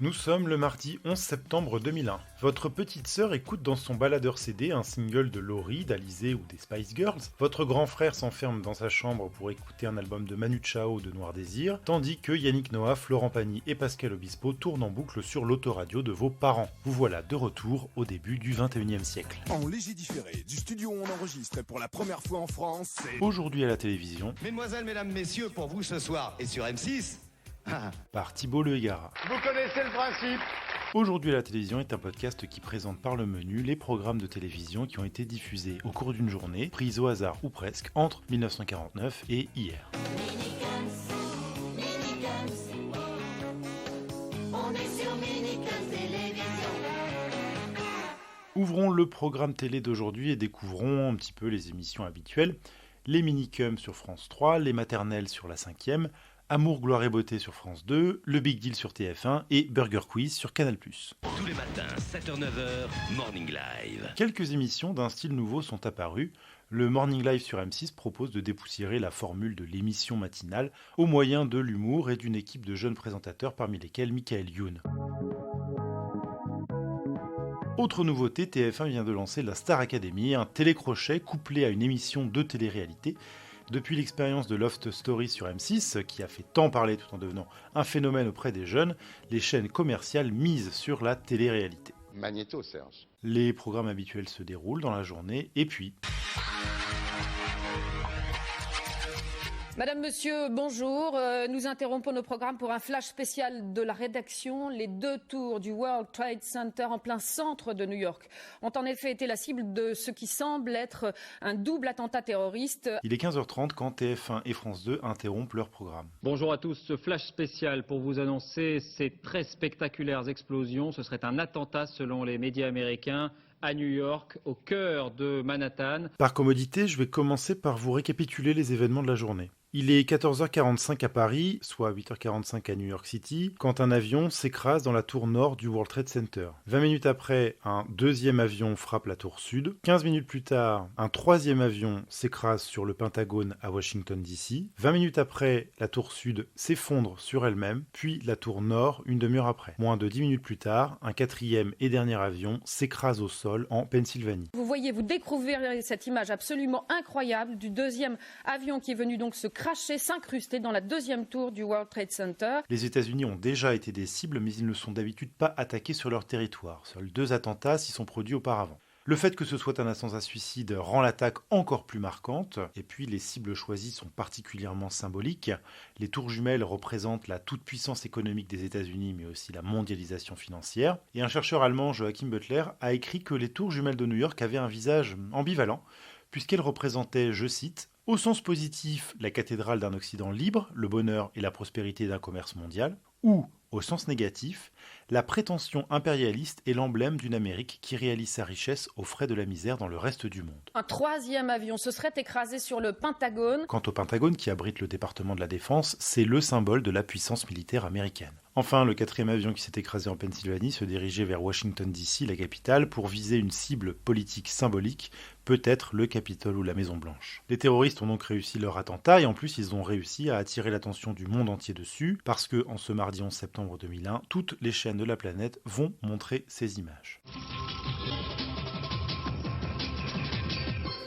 Nous sommes le mardi 11 septembre 2001. Votre petite sœur écoute dans son baladeur CD un single de Laurie, d'Alizée ou des Spice Girls. Votre grand frère s'enferme dans sa chambre pour écouter un album de Manu Chao de Noir Désir, tandis que Yannick Noah, Florent Pagny et Pascal Obispo tournent en boucle sur l'autoradio de vos parents. Vous voilà de retour au début du 21e siècle. En léger différé, du studio où on enregistre pour la première fois en France, c'est... Aujourd'hui à la télévision, Mesdemoiselles, mesdames, messieurs, pour vous ce soir et sur M6... par Thibault Le Hégara. Vous connaissez le principe. Aujourd'hui à la télévision est un podcast qui présente par le menu les programmes de télévision qui ont été diffusés au cours d'une journée, prise au hasard ou presque, entre 1949 et hier. Ouvrons le programme télé d'aujourd'hui et découvrons un petit peu les émissions habituelles. Les Minicums sur France 3, les Maternelles sur la 5e, Amour, gloire et beauté sur France 2, Le Big Deal sur TF1 et Burger Quiz sur Canal+. Tous les matins, 7h-9h, Morning Live. Quelques émissions d'un style nouveau sont apparues. Le Morning Live sur M6 propose de dépoussiérer la formule de l'émission matinale au moyen de l'humour et d'une équipe de jeunes présentateurs parmi lesquels Michael Youn. Autre nouveauté, TF1 vient de lancer la Star Academy, un télécrochet couplé à une émission de télé-réalité. Depuis l'expérience de Loft Story sur M6, qui a fait tant parler tout en devenant un phénomène auprès des jeunes, les chaînes commerciales misent sur la télé-réalité. Magnéto, Serge. Les programmes habituels se déroulent dans la journée, et puis... Madame, Monsieur, bonjour. Nous interrompons nos programmes pour un flash spécial de la rédaction. Les deux tours du World Trade Center en plein centre de New York ont en effet été la cible de ce qui semble être un double attentat terroriste. Il est 15h30 quand TF1 et France 2 interrompent leur programme. Bonjour à tous, ce flash spécial pour vous annoncer ces très spectaculaires explosions. Ce serait un attentat selon les médias américains à New York, au cœur de Manhattan. Par commodité, je vais commencer par vous récapituler les événements de la journée. Il est 14h45 à Paris, soit 8h45 à New York City, quand un avion s'écrase dans la tour nord du World Trade Center. 20 minutes après, un deuxième avion frappe la tour sud. 15 minutes plus tard, un troisième avion s'écrase sur le Pentagone à Washington DC. 20 minutes après, la tour sud s'effondre sur elle-même, puis la tour nord une demi-heure après. Moins de 10 minutes plus tard, un quatrième et dernier avion s'écrase au sol en Pennsylvanie. Vous découvrez cette image absolument incroyable du deuxième avion qui est venu donc se cracher, s'incruster dans la deuxième tour du World Trade Center. Les États-Unis ont déjà été des cibles, mais ils ne sont d'habitude pas attaqués sur leur territoire. Seuls 2 attentats s'y sont produits auparavant. Le fait que ce soit un attentat suicide rend l'attaque encore plus marquante, et puis les cibles choisies sont particulièrement symboliques. Les tours jumelles représentent la toute-puissance économique des États-Unis, mais aussi la mondialisation financière. Et un chercheur allemand, Joachim Butler, a écrit que les tours jumelles de New York avaient un visage ambivalent, puisqu'elles représentaient, je cite, au sens positif, la cathédrale d'un Occident libre, le bonheur et la prospérité d'un commerce mondial, ou, au sens négatif, la prétention impérialiste est l'emblème d'une Amérique qui réalise sa richesse aux frais de la misère dans le reste du monde. Un troisième avion se serait écrasé sur le Pentagone. Quant au Pentagone, qui abrite le département de la Défense, c'est le symbole de la puissance militaire américaine. Enfin, le quatrième avion qui s'est écrasé en Pennsylvanie se dirigeait vers Washington DC, la capitale, pour viser une cible politique symbolique, peut-être le Capitole ou la Maison-Blanche. Les terroristes ont donc réussi leur attentat et en plus ils ont réussi à attirer l'attention du monde entier dessus parce que en ce mardi 11 septembre 2001, toutes les chaînes de la planète vont montrer ces images.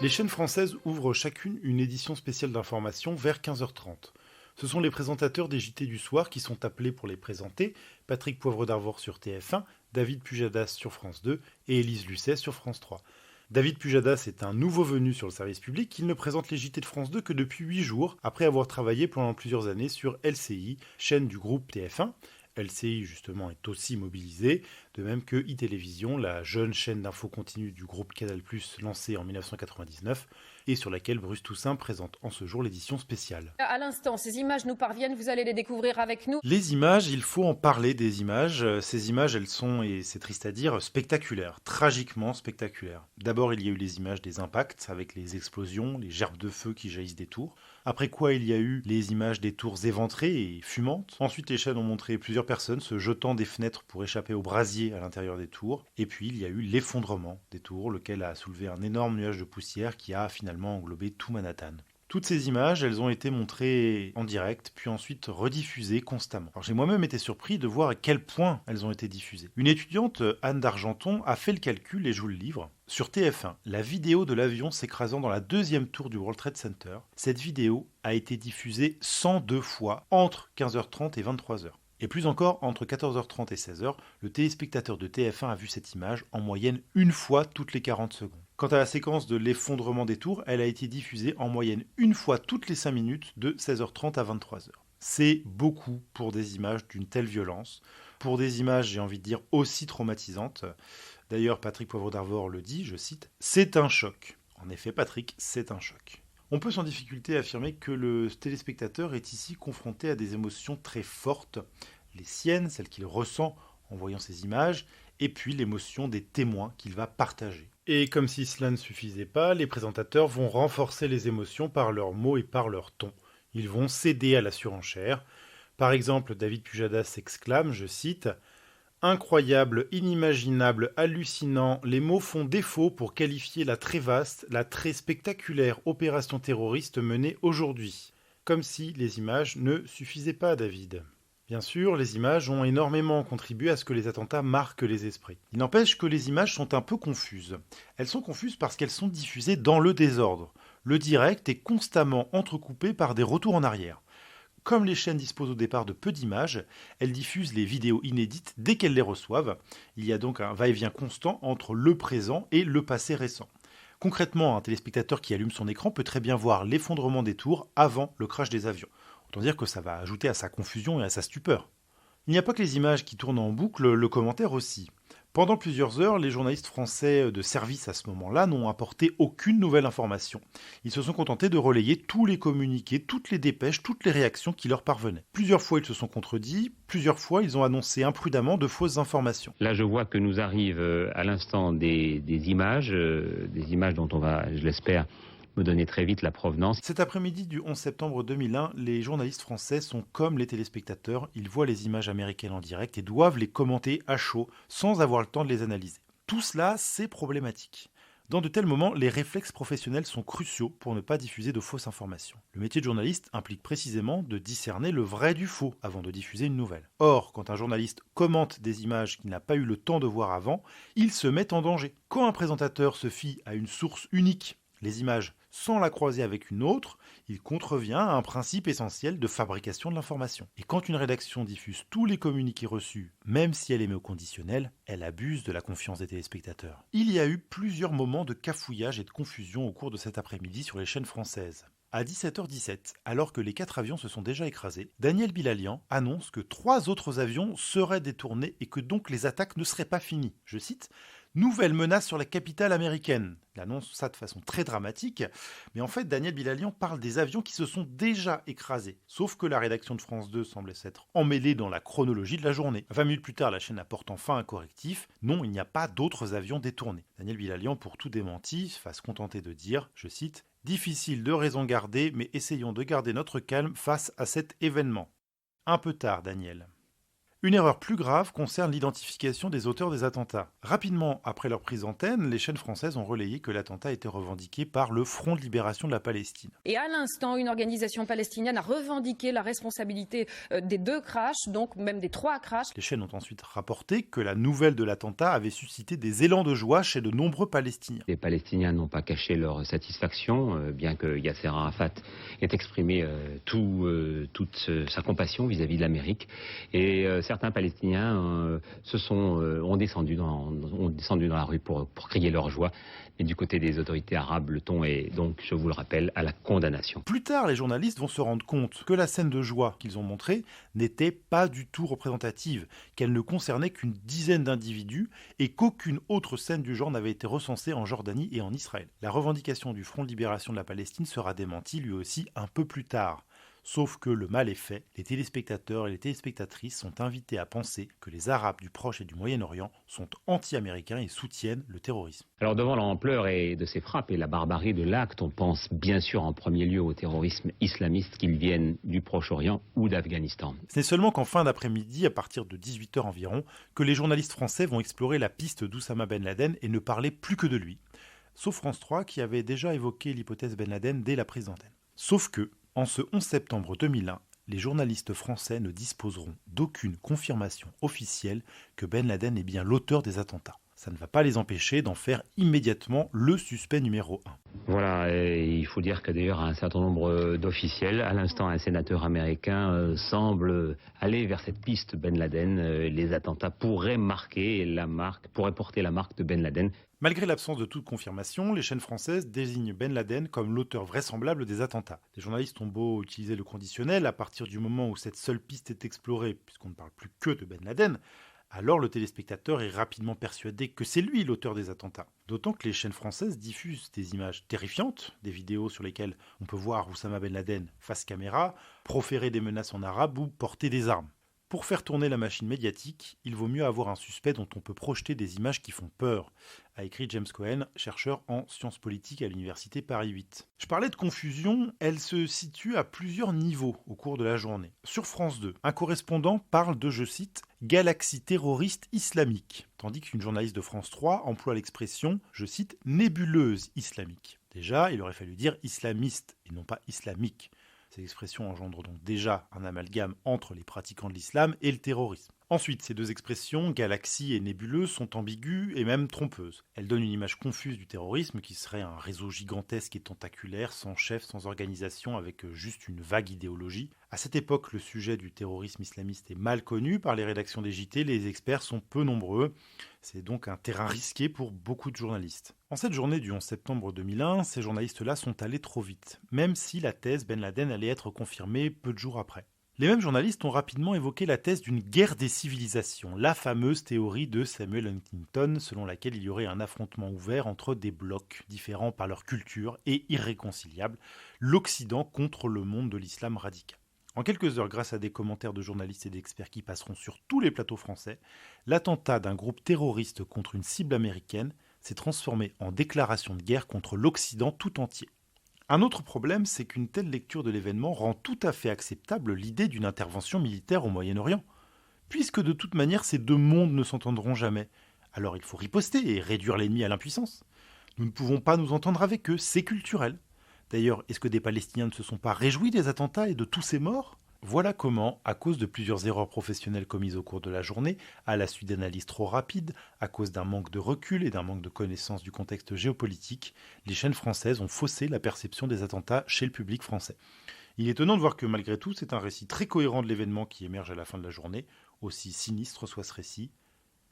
Les chaînes françaises ouvrent chacune une édition spéciale d'information vers 15h30. Ce sont les présentateurs des JT du soir qui sont appelés pour les présenter, Patrick Poivre d'Arvor sur TF1, David Pujadas sur France 2 et Élise Lucet sur France 3. David Pujadas est un nouveau venu sur le service public, il ne présente les JT de France 2 que depuis 8 jours, après avoir travaillé pendant plusieurs années sur LCI, chaîne du groupe TF1. LCI justement est aussi mobilisée, de même que iTélévision, la jeune chaîne d'info continue du groupe Canal+, lancée en 1999, et sur laquelle Bruce Toussaint présente en ce jour l'édition spéciale. À l'instant, ces images nous parviennent, vous allez les découvrir avec nous. Les images, il faut en parler des images. Ces images, elles sont, et c'est triste à dire, spectaculaires, tragiquement spectaculaires. D'abord, il y a eu les images des impacts, avec les explosions, les gerbes de feu qui jaillissent des tours. Après quoi, il y a eu les images des tours éventrées et fumantes. Ensuite, les chaînes ont montré plusieurs personnes se jetant des fenêtres pour échapper au brasier à l'intérieur des tours. Et puis, il y a eu l'effondrement des tours, lequel a soulevé un énorme nuage de poussière qui a finalement englobé tout Manhattan. Toutes ces images, elles ont été montrées en direct, puis ensuite rediffusées constamment. Alors j'ai moi-même été surpris de voir à quel point elles ont été diffusées. Une étudiante, Anne d'Argenton, a fait le calcul et je vous le livre. Sur TF1, la vidéo de l'avion s'écrasant dans la deuxième tour du World Trade Center, cette vidéo a été diffusée 102 fois entre 15h30 et 23h. Et plus encore, entre 14h30 et 16h, le téléspectateur de TF1 a vu cette image en moyenne une fois toutes les 40 secondes. Quant à la séquence de l'effondrement des tours, elle a été diffusée en moyenne une fois toutes les 5 minutes de 16h30 à 23h. C'est beaucoup pour des images d'une telle violence, pour des images, j'ai envie de dire, aussi traumatisantes. D'ailleurs, Patrick Poivre d'Arvor le dit, je cite, « C'est un choc ». En effet, Patrick, c'est un choc. On peut sans difficulté affirmer que le téléspectateur est ici confronté à des émotions très fortes, les siennes, celles qu'il ressent en voyant ces images, et puis l'émotion des témoins qu'il va partager. Et comme si cela ne suffisait pas, les présentateurs vont renforcer les émotions par leurs mots et par leur ton. Ils vont céder à la surenchère. Par exemple, David Pujadas s'exclame, je cite, « Incroyable, inimaginable, hallucinant, les mots font défaut pour qualifier la très vaste, la très spectaculaire opération terroriste menée aujourd'hui. » Comme si les images ne suffisaient pas, David. Bien sûr, les images ont énormément contribué à ce que les attentats marquent les esprits. Il n'empêche que les images sont un peu confuses. Elles sont confuses parce qu'elles sont diffusées dans le désordre. Le direct est constamment entrecoupé par des retours en arrière. Comme les chaînes disposent au départ de peu d'images, elles diffusent les vidéos inédites dès qu'elles les reçoivent. Il y a donc un va-et-vient constant entre le présent et le passé récent. Concrètement, un téléspectateur qui allume son écran peut très bien voir l'effondrement des tours avant le crash des avions. Autant dire que ça va ajouter à sa confusion et à sa stupeur. Il n'y a pas que les images qui tournent en boucle, le commentaire aussi. Pendant plusieurs heures, les journalistes français de service à ce moment-là n'ont apporté aucune nouvelle information. Ils se sont contentés de relayer tous les communiqués, toutes les dépêches, toutes les réactions qui leur parvenaient. Plusieurs fois, ils se sont contredits, plusieurs fois, ils ont annoncé imprudemment de fausses informations. Là, je vois que nous arrivent à l'instant des images dont on va, je l'espère, me donner très vite la provenance. Cet après-midi du 11 septembre 2001, les journalistes français sont comme les téléspectateurs, ils voient les images américaines en direct et doivent les commenter à chaud sans avoir le temps de les analyser. Tout cela, c'est problématique. Dans de tels moments, les réflexes professionnels sont cruciaux pour ne pas diffuser de fausses informations. Le métier de journaliste implique précisément de discerner le vrai du faux avant de diffuser une nouvelle. Or, quand un journaliste commente des images qu'il n'a pas eu le temps de voir avant, il se met en danger. Quand un présentateur se fie à une source unique, les images, sans la croiser avec une autre, il contrevient à un principe essentiel de fabrication de l'information. Et quand une rédaction diffuse tous les communiqués reçus, même si elle les met au conditionnel, elle abuse de la confiance des téléspectateurs. Il y a eu plusieurs moments de cafouillage et de confusion au cours de cet après-midi sur les chaînes françaises. À 17h17, alors que les 4 avions se sont déjà écrasés, Daniel Bilalian annonce que 3 autres avions seraient détournés et que donc les attaques ne seraient pas finies. Je cite, « Nouvelle menace sur la capitale américaine ». Il annonce ça de façon très dramatique, mais en fait Daniel Bilalian parle des avions qui se sont déjà écrasés. Sauf que la rédaction de France 2 semble s'être emmêlée dans la chronologie de la journée. 20 minutes plus tard, la chaîne apporte enfin un correctif. Non, il n'y a pas d'autres avions détournés. Daniel Bilalian, pour tout démenti, va se contenter de dire, je cite, « Difficile de raison garder, mais essayons de garder notre calme face à cet événement. » Un peu tard, Daniel. Une erreur plus grave concerne l'identification des auteurs des attentats. Rapidement après leur prise d'antenne, les chaînes françaises ont relayé que l'attentat était revendiqué par le Front de libération de la Palestine. Et à l'instant, une organisation palestinienne a revendiqué la responsabilité des 2 crashs, donc même des 3 crashs. Les chaînes ont ensuite rapporté que la nouvelle de l'attentat avait suscité des élans de joie chez de nombreux Palestiniens. Les Palestiniens n'ont pas caché leur satisfaction, bien que Yasser Arafat ait exprimé toute sa compassion vis-à-vis de l'Amérique. Et certains Palestiniens ont descendu dans la rue pour crier leur joie. Et du côté des autorités arabes, le ton est donc, je vous le rappelle, à la condamnation. Plus tard, les journalistes vont se rendre compte que la scène de joie qu'ils ont montrée n'était pas du tout représentative, qu'elle ne concernait qu'une dizaine d'individus et qu'aucune autre scène du genre n'avait été recensée en Jordanie et en Israël. La revendication du Front de libération de la Palestine sera démentie lui aussi un peu plus tard. Sauf que le mal est fait, les téléspectateurs et les téléspectatrices sont invités à penser que les Arabes du Proche et du Moyen-Orient sont anti-américains et soutiennent le terrorisme. Alors devant l'ampleur de ces frappes et la barbarie de l'acte, on pense bien sûr en premier lieu au terrorisme islamiste, qu'ils viennent du Proche-Orient ou d'Afghanistan. Ce n'est seulement qu'en fin d'après-midi, à partir de 18h environ, que les journalistes français vont explorer la piste d'Oussama Ben Laden et ne parler plus que de lui. Sauf France 3 qui avait déjà évoqué l'hypothèse Ben Laden dès la prise d'antenne. Sauf que, en ce 11 septembre 2001, les journalistes français ne disposeront d'aucune confirmation officielle que Ben Laden est bien l'auteur des attentats. Ça ne va pas les empêcher d'en faire immédiatement le suspect numéro 1. Voilà, et il faut dire que d'ailleurs un certain nombre d'officiels, à l'instant un sénateur américain, semble aller vers cette piste Ben Laden. Les attentats pourraient porter la marque de Ben Laden. Malgré l'absence de toute confirmation, les chaînes françaises désignent Ben Laden comme l'auteur vraisemblable des attentats. Les journalistes ont beau utiliser le conditionnel, à partir du moment où cette seule piste est explorée, puisqu'on ne parle plus que de Ben Laden, alors le téléspectateur est rapidement persuadé que c'est lui l'auteur des attentats. D'autant que les chaînes françaises diffusent des images terrifiantes, des vidéos sur lesquelles on peut voir Oussama Ben Laden face caméra, proférer des menaces en arabe ou porter des armes. Pour faire tourner la machine médiatique, il vaut mieux avoir un suspect dont on peut projeter des images qui font peur, a écrit James Cohen, chercheur en sciences politiques à l'université Paris 8. Je parlais de confusion, elle se situe à plusieurs niveaux au cours de la journée. Sur France 2, un correspondant parle de, je cite, « galaxie terroriste islamique », tandis qu'une journaliste de France 3 emploie l'expression, je cite, « nébuleuse islamique ». Déjà, il aurait fallu dire islamiste et non pas islamique. Ces expressions engendrent donc déjà un amalgame entre les pratiquants de l'islam et le terrorisme. Ensuite, ces deux expressions, galaxie et nébuleuse, sont ambiguës et même trompeuses. Elles donnent une image confuse du terrorisme qui serait un réseau gigantesque et tentaculaire, sans chef, sans organisation, avec juste une vague idéologie. À cette époque, le sujet du terrorisme islamiste est mal connu par les rédactions des JT, les experts sont peu nombreux. C'est donc un terrain risqué pour beaucoup de journalistes. En cette journée du 11 septembre 2001, ces journalistes-là sont allés trop vite, même si la thèse Ben Laden allait être confirmée peu de jours après. Les mêmes journalistes ont rapidement évoqué la thèse d'une guerre des civilisations, la fameuse théorie de Samuel Huntington, selon laquelle il y aurait un affrontement ouvert entre des blocs différents par leur culture et irréconciliables, l'Occident contre le monde de l'islam radical. En quelques heures, grâce à des commentaires de journalistes et d'experts qui passeront sur tous les plateaux français, l'attentat d'un groupe terroriste contre une cible américaine s'est transformé en déclaration de guerre contre l'Occident tout entier. Un autre problème, c'est qu'une telle lecture de l'événement rend tout à fait acceptable l'idée d'une intervention militaire au Moyen-Orient. Puisque de toute manière, ces deux mondes ne s'entendront jamais, alors il faut riposter et réduire l'ennemi à l'impuissance. Nous ne pouvons pas nous entendre avec eux, c'est culturel. D'ailleurs, est-ce que des Palestiniens ne se sont pas réjouis des attentats et de tous ces morts ? Voilà comment, à cause de plusieurs erreurs professionnelles commises au cours de la journée, à la suite d'analyses trop rapides, à cause d'un manque de recul et d'un manque de connaissance du contexte géopolitique, les chaînes françaises ont faussé la perception des attentats chez le public français. Il est étonnant de voir que malgré tout, c'est un récit très cohérent de l'événement qui émerge à la fin de la journée, aussi sinistre soit ce récit.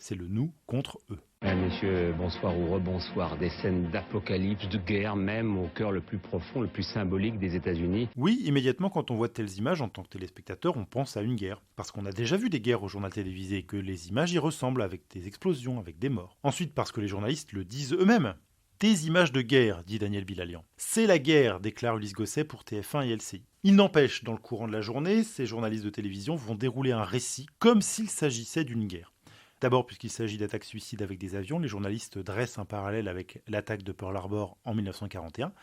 C'est le nous contre eux. Messieurs, bonsoir ou rebonsoir. Des scènes d'apocalypse, de guerre, même au cœur le plus profond, le plus symbolique des États-Unis. Oui, immédiatement, quand on voit de telles images, en tant que téléspectateur, on pense à une guerre. Parce qu'on a déjà vu des guerres au journal télévisé et que les images y ressemblent, avec des explosions, avec des morts. Ensuite, parce que les journalistes le disent eux-mêmes. Des images de guerre, dit Daniel Bilalian. C'est la guerre, déclare Ulysse Gosset pour TF1 et LCI. Il n'empêche, dans le courant de la journée, ces journalistes de télévision vont dérouler un récit comme s'il s'agissait d'une guerre. D'abord, puisqu'il s'agit d'attaques suicides avec des avions, les journalistes dressent un parallèle avec l'attaque de Pearl Harbor en 1941.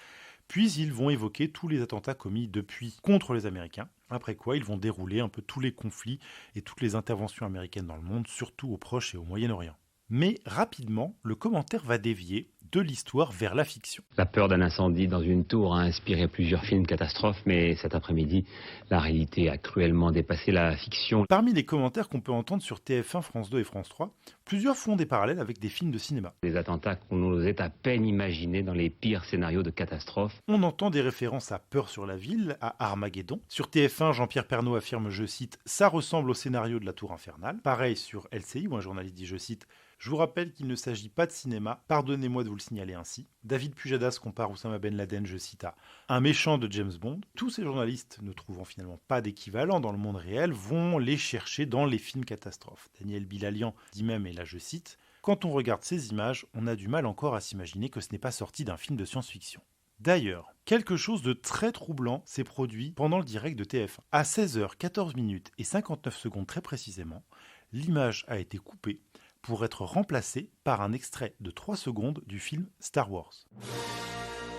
Puis ils vont évoquer tous les attentats commis depuis contre les Américains. Après quoi, ils vont dérouler un peu tous les conflits et toutes les interventions américaines dans le monde, surtout au Proche et au Moyen-Orient. Mais rapidement, le commentaire va dévier de l'histoire vers la fiction. La peur d'un incendie dans une tour a inspiré plusieurs films catastrophes, mais cet après-midi, la réalité a cruellement dépassé la fiction. Parmi les commentaires qu'on peut entendre sur TF1, France 2 et France 3, plusieurs font des parallèles avec des films de cinéma. Des attentats qu'on osait à peine imaginer dans les pires scénarios de catastrophes. On entend des références à Peur sur la ville, à Armageddon. Sur TF1, Jean-Pierre Pernaut affirme, je cite, « Ça ressemble au scénario de la Tour Infernale ». Pareil sur LCI, où un journaliste dit, je cite, « Je vous rappelle qu'il ne s'agit pas de cinéma, pardonnez-moi de vous le signaler ainsi ». David Pujadas compare Oussama Ben Laden, je cite, à un méchant de James Bond. Tous ces journalistes, ne trouvant finalement pas d'équivalent dans le monde réel, vont les chercher dans les films catastrophes. Daniel Bilalian dit même, et là je cite, « Quand on regarde ces images, on a du mal encore à s'imaginer que ce n'est pas sorti d'un film de science-fiction ». D'ailleurs, quelque chose de très troublant s'est produit pendant le direct de TF1. À 16h14 et 59 secondes très précisément, l'image a été coupée pour être remplacé par un extrait de 3 secondes du film Star Wars.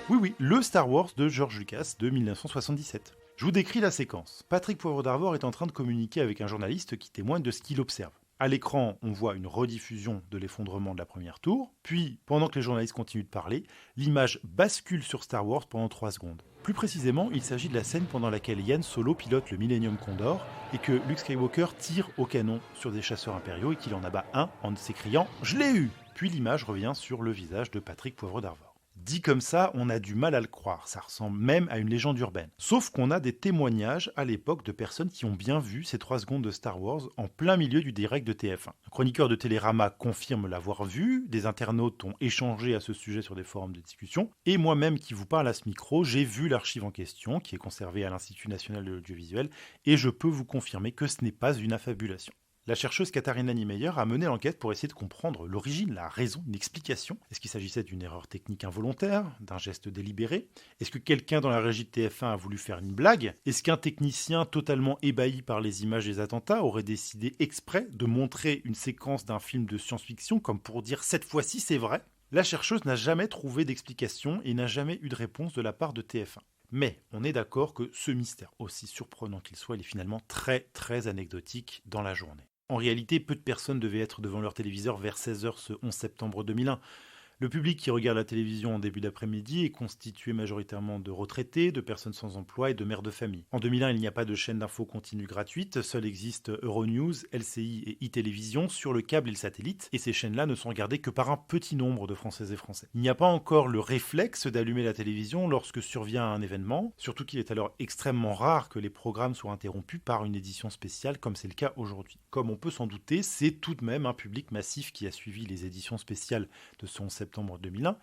Oui, le Star Wars de George Lucas de 1977. Je vous décris la séquence. Patrick Poivre d'Arvor est en train de communiquer avec un journaliste qui témoigne de ce qu'il observe. À l'écran, on voit une rediffusion de l'effondrement de la première tour, puis, pendant que les journalistes continuent de parler, l'image bascule sur Star Wars pendant 3 secondes. Plus précisément, il s'agit de la scène pendant laquelle Han Solo pilote le Millennium Condor et que Luke Skywalker tire au canon sur des chasseurs impériaux et qu'il en abat un en s'écriant « Je l'ai eu !» Puis l'image revient sur le visage de Patrick Poivre d'Arvor. Dit comme ça, on a du mal à le croire, ça ressemble même à une légende urbaine. Sauf qu'on a des témoignages à l'époque de personnes qui ont bien vu ces 3 secondes de Star Wars en plein milieu du direct de TF1. Un chroniqueur de Télérama confirme l'avoir vu, des internautes ont échangé à ce sujet sur des forums de discussion, et moi-même qui vous parle à ce micro, j'ai vu l'archive en question, qui est conservée à l'Institut national de l'audiovisuel, et je peux vous confirmer que ce n'est pas une affabulation. La chercheuse Katharina Niemeyer a mené l'enquête pour essayer de comprendre l'origine, la raison, une explication. Est-ce qu'il s'agissait d'une erreur technique involontaire, d'un geste délibéré? Est-ce que quelqu'un dans la régie de TF1 a voulu faire une blague? Est-ce qu'un technicien totalement ébahi par les images des attentats aurait décidé exprès de montrer une séquence d'un film de science-fiction comme pour dire « cette fois-ci c'est vrai » La chercheuse n'a jamais trouvé d'explication et n'a jamais eu de réponse de la part de TF1. Mais on est d'accord que ce mystère, aussi surprenant qu'il soit, il est finalement très anecdotique dans la journée. En réalité, peu de personnes devaient être devant leur téléviseur vers 16h ce 11 septembre 2001. Le public qui regarde la télévision en début d'après-midi est constitué majoritairement de retraités, de personnes sans emploi et de mères de famille. En 2001, il n'y a pas de chaîne d'infos continue gratuite, seules existent Euronews, LCI et e-télévision sur le câble et le satellite, et ces chaînes-là ne sont regardées que par un petit nombre de Françaises et Français. Il n'y a pas encore le réflexe d'allumer la télévision lorsque survient un événement, surtout qu'il est alors extrêmement rare que les programmes soient interrompus par une édition spéciale comme c'est le cas aujourd'hui. Comme on peut s'en douter, c'est tout de même un public massif qui a suivi les éditions spéciales de ce 11 septembre 2001.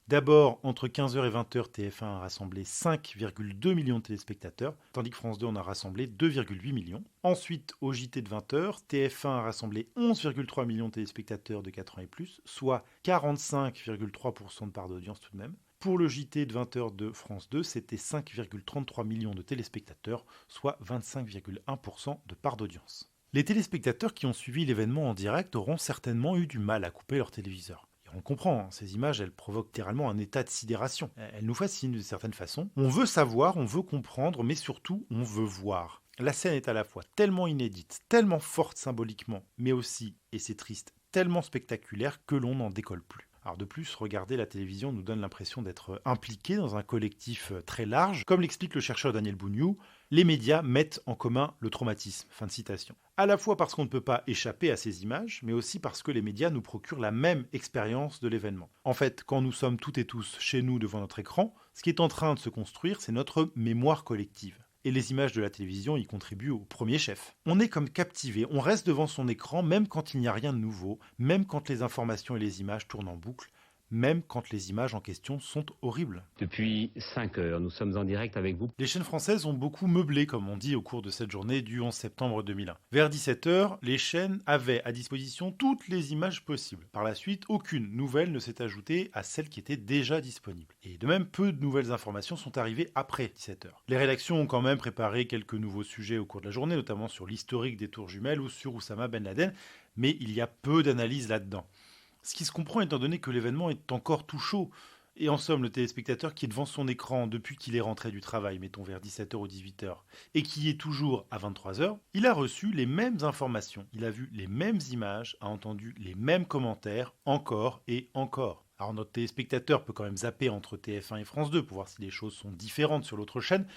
D'abord, entre 15h et 20h, TF1 a rassemblé 5,2 millions de téléspectateurs, tandis que France 2 en a rassemblé 2,8 millions. Ensuite, au JT de 20h, TF1 a rassemblé 11,3 millions de téléspectateurs de 4 ans et plus, soit 45,3% de part d'audience tout de même. Pour le JT de 20h de France 2, c'était 5,33 millions de téléspectateurs, soit 25,1% de part d'audience. Les téléspectateurs qui ont suivi l'événement en direct auront certainement eu du mal à couper leur téléviseur. Et on le comprend, ces images, elles provoquent littéralement un état de sidération. Elles nous fascinent d'une certaine façon. On veut savoir, on veut comprendre, mais surtout, on veut voir. La scène est à la fois tellement inédite, tellement forte symboliquement, mais aussi, et c'est triste, tellement spectaculaire que l'on n'en décolle plus. Alors de plus, regarder la télévision nous donne l'impression d'être impliqué dans un collectif très large. Comme l'explique le chercheur Daniel Bougnou, les médias mettent en commun le traumatisme. Fin de citation. À la fois parce qu'on ne peut pas échapper à ces images, mais aussi parce que les médias nous procurent la même expérience de l'événement. En fait, quand nous sommes toutes et tous chez nous devant notre écran, ce qui est en train de se construire, c'est notre mémoire collective. Et les images de la télévision y contribuent au premier chef. On est comme captivé, on reste devant son écran même quand il n'y a rien de nouveau, même quand les informations et les images tournent en boucle, même quand les images en question sont horribles. Depuis 5 heures, nous sommes en direct avec vous. Les chaînes françaises ont beaucoup meublé, comme on dit, au cours de cette journée du 11 septembre 2001. Vers 17h, les chaînes avaient à disposition toutes les images possibles. Par la suite, aucune nouvelle ne s'est ajoutée à celles qui étaient déjà disponibles. Et de même, peu de nouvelles informations sont arrivées après 17h. Les rédactions ont quand même préparé quelques nouveaux sujets au cours de la journée, notamment sur l'historique des tours jumelles ou sur Oussama Ben Laden, mais il y a peu d'analyses là-dedans. Ce qui se comprend étant donné que l'événement est encore tout chaud. Et en somme, le téléspectateur qui est devant son écran depuis qu'il est rentré du travail, mettons vers 17h ou 18h, et qui est toujours à 23h, il a reçu les mêmes informations, il a vu les mêmes images, a entendu les mêmes commentaires, encore et encore. Alors notre téléspectateur peut quand même zapper entre TF1 et France 2 pour voir si les choses sont différentes sur l'autre chaîne,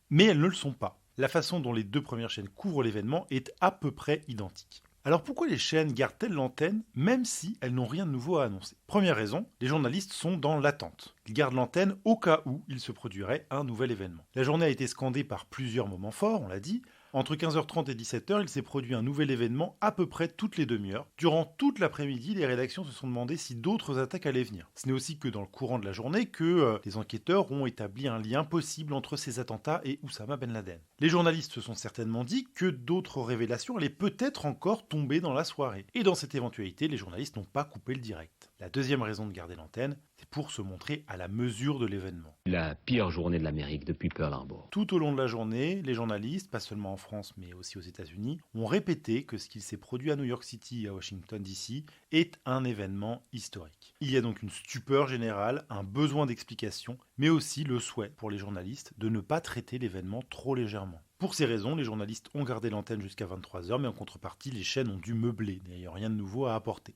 mais elles ne le sont pas. La façon dont les deux premières chaînes couvrent l'événement est à peu près identique. Alors pourquoi les chaînes gardent-elles l'antenne même si elles n'ont rien de nouveau à annoncer? Première raison, les journalistes sont dans l'attente. Ils gardent l'antenne au cas où il se produirait un nouvel événement. La journée a été scandée par plusieurs moments forts, on l'a dit. Entre 15h30 et 17h, il s'est produit un nouvel événement à peu près toutes les demi-heures. Durant toute l'après-midi, les rédactions se sont demandé si d'autres attaques allaient venir. Ce n'est aussi que dans le courant de la journée que les enquêteurs ont établi un lien possible entre ces attentats et Oussama Ben Laden. Les journalistes se sont certainement dit que d'autres révélations allaient peut-être encore tomber dans la soirée. Et dans cette éventualité, les journalistes n'ont pas coupé le direct. La deuxième raison de garder l'antenne, c'est pour se montrer à la mesure de l'événement. La pire journée de l'Amérique depuis Pearl Harbor. Tout au long de la journée, les journalistes, pas seulement en France mais aussi aux États-Unis, ont répété que ce qu'il s'est produit à New York City et à Washington DC est un événement historique. Il y a donc une stupeur générale, un besoin d'explication, mais aussi le souhait pour les journalistes de ne pas traiter l'événement trop légèrement. Pour ces raisons, les journalistes ont gardé l'antenne jusqu'à 23h, mais en contrepartie, les chaînes ont dû meubler, n'ayant rien de nouveau à apporter.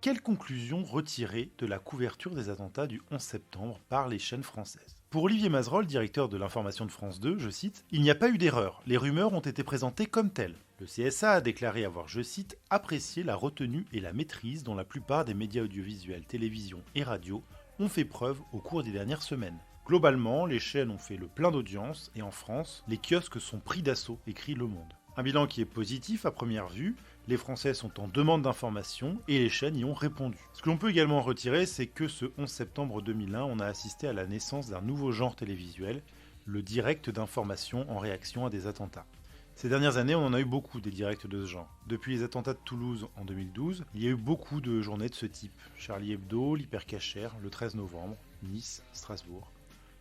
Quelle conclusion retirer de la couverture des attentats du 11 septembre par les chaînes françaises ? Pour Olivier Mazerolle, directeur de l'information de France 2, je cite, « Il n'y a pas eu d'erreur, les rumeurs ont été présentées comme telles. Le CSA a déclaré avoir, je cite, apprécié la retenue et la maîtrise dont la plupart des médias audiovisuels, télévision et radio ont fait preuve au cours des dernières semaines. Globalement, les chaînes ont fait le plein d'audience et en France, les kiosques sont pris d'assaut, écrit Le Monde. Un bilan qui est positif à première vue, les Français sont en demande d'informations et les chaînes y ont répondu. Ce que l'on peut également retirer, c'est que ce 11 septembre 2001, on a assisté à la naissance d'un nouveau genre télévisuel, le direct d'information en réaction à des attentats. Ces dernières années, on en a eu beaucoup des directs de ce genre. Depuis les attentats de Toulouse en 2012, il y a eu beaucoup de journées de ce type. Charlie Hebdo, l'Hypercacher, le 13 novembre, Nice, Strasbourg.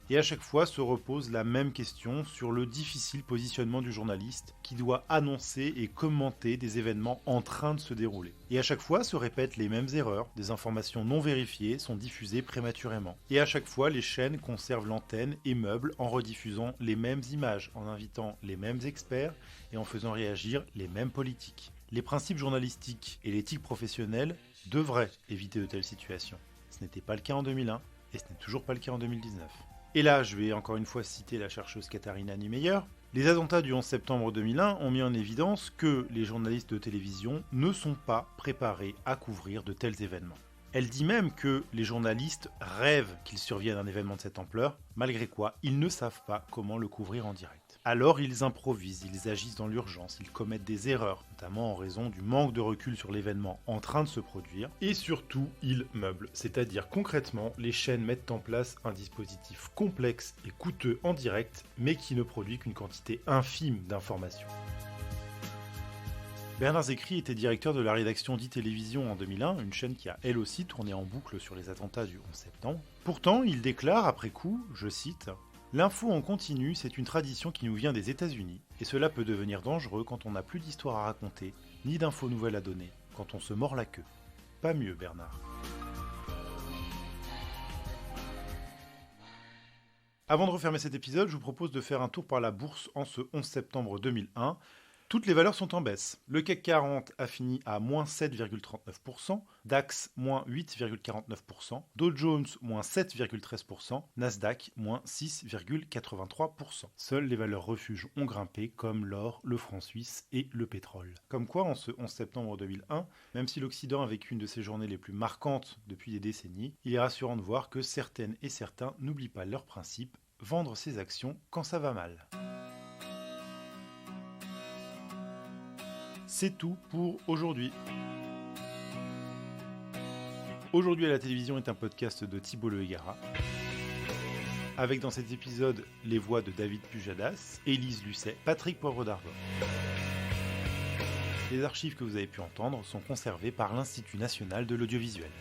Et à chaque fois se repose la même question sur le difficile positionnement du journaliste qui doit annoncer et commenter des événements en train de se dérouler. Et à chaque fois se répètent les mêmes erreurs, des informations non vérifiées sont diffusées prématurément. Et à chaque fois les chaînes conservent l'antenne et meublent en rediffusant les mêmes images, en invitant les mêmes experts et en faisant réagir les mêmes politiques. Les principes journalistiques et l'éthique professionnelle devraient éviter de telles situations. Ce n'était pas le cas en 2001 et ce n'est toujours pas le cas en 2019. Et là, je vais encore une fois citer la chercheuse Katharina Niemeyer. Les attentats du 11 septembre 2001 ont mis en évidence que les journalistes de télévision ne sont pas préparés à couvrir de tels événements. Elle dit même que les journalistes rêvent qu'il survienne un événement de cette ampleur, malgré quoi ils ne savent pas comment le couvrir en direct. Alors ils improvisent, ils agissent dans l'urgence, ils commettent des erreurs, notamment en raison du manque de recul sur l'événement en train de se produire, et surtout ils meublent, c'est-à-dire concrètement les chaînes mettent en place un dispositif complexe et coûteux en direct, mais qui ne produit qu'une quantité infime d'informations. Bernard Zecri était directeur de la rédaction d'e-Télévision en 2001, une chaîne qui a elle aussi tourné en boucle sur les attentats du 11 septembre. Pourtant, il déclare après coup, je cite, « L'info en continu, c'est une tradition qui nous vient des États-Unis, et cela peut devenir dangereux quand on n'a plus d'histoire à raconter, ni d'infos nouvelles à donner, quand on se mord la queue. Pas mieux, Bernard. » Avant de refermer cet épisode, je vous propose de faire un tour par la bourse en ce 11 septembre 2001. Toutes les valeurs sont en baisse. Le CAC 40 a fini à moins 7,39%, DAX moins 8,49%, Dow Jones moins 7,13%, Nasdaq moins 6,83%. Seules les valeurs refuges ont grimpé comme l'or, le franc suisse et le pétrole. Comme quoi, en ce 11 septembre 2001, même si l'Occident a vécu une de ses journées les plus marquantes depuis des décennies, il est rassurant de voir que certaines et certains n'oublient pas leur principe, vendre ses actions quand ça va mal. C'est tout pour aujourd'hui. Aujourd'hui à la télévision est un podcast de Thibault Le Hégara, avec dans cet épisode les voix de David Pujadas, Élise Lucet, Patrick Poivre d'Arvor. Les archives que vous avez pu entendre sont conservées par l'Institut national de l'audiovisuel.